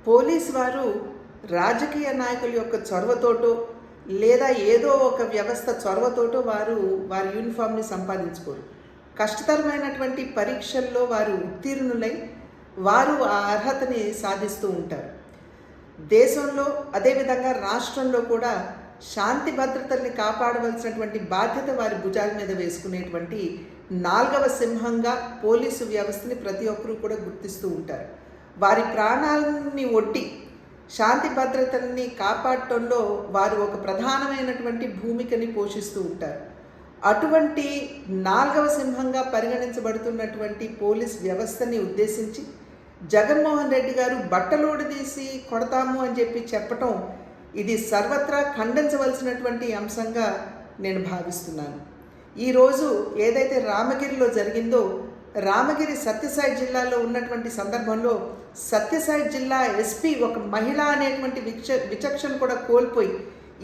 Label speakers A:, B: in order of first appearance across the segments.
A: Police వారు రాజకీయ నాయకుల యొక్క చొరవతోటో లేదా ఏదో ఒక వ్యవస్థ చొరవతోటో వారి యూనిఫామ్ని సంపాదించుకోరు. కష్టతరమైనటువంటి పరీక్షల్లో వారు ఉత్తీర్ణులై వారు ఆ అర్హతని సాధిస్తూ ఉంటారు. దేశంలో అదేవిధంగా రాష్ట్రంలో కూడా శాంతి భద్రతల్ని కాపాడవలసినటువంటి బాధ్యత వారి భుజాల మీద వేసుకునేటువంటి 4వ సింహంగా పోలీసు వ్యవస్థని ప్రతి ఒక్కరూ కూడా గుర్తిస్తూ ఉంటారు. వారి ప్రాణాలని ఒడ్డి శాంతి భద్రతల్ని కాపాడటంలో వారు ఒక ప్రధానమైనటువంటి భూమికని పోషిస్తూ ఉంటారు. అటువంటి 4వ సింహంగా పరిగణించబడుతున్నటువంటి పోలీస్ వ్యవస్థని ఉద్దేశించి జగన్మోహన్ రెడ్డి గారు బట్టలోడు తీసి కొడతాము అని చెప్పటం ఇది సర్వత్రా ఖండించవలసినటువంటి అంశంగా నేను భావిస్తున్నాను. ఈరోజు ఏదైతే రామగిరిలో జరిగిందో, రామగిరి సత్యసాయి జిల్లాలో ఉన్నటువంటి సందర్భంలో సత్యసాయి జిల్లా ఎస్పీ ఒక మహిళ అనేటువంటి విచక్షణ కూడా కోల్పోయి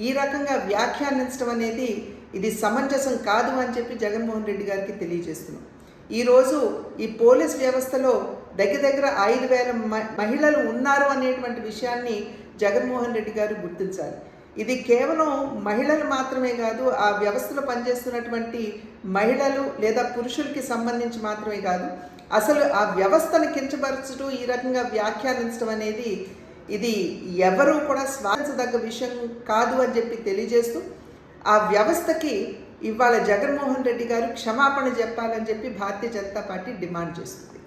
A: ఈ రకంగా వ్యాఖ్యానించడం అనేది ఇది సమంజసం కాదు అని చెప్పి జగన్మోహన్ రెడ్డి గారికి తెలియజేస్తున్నాం. ఈరోజు ఈ పోలీస్ వ్యవస్థలో దగ్గర 5,000 మహిళలు ఉన్నారు అనేటువంటి విషయాన్ని జగన్మోహన్ రెడ్డి గారు గుర్తించాలి. ఇది కేవలం మహిళలు మాత్రమే కాదు, ఆ వ్యవస్థలో పనిచేస్తున్నటువంటి మహిళలు లేదా పురుషులకి సంబంధించి మాత్రమే కాదు, అసలు ఆ వ్యవస్థను కించపరచడం ఈ రకంగా వ్యాఖ్యానించడం అనేది ఇది ఎవరూ కూడా స్వాగతించదగ్గ విషయం కాదు అని చెప్పి తెలియజేస్తూ ఆ వ్యవస్థకి ఇవాళ జగన్మోహన్ రెడ్డి గారు క్షమాపణ చెప్పాలని చెప్పి భారతీయ జనతా పార్టీ డిమాండ్ చేస్తుంది.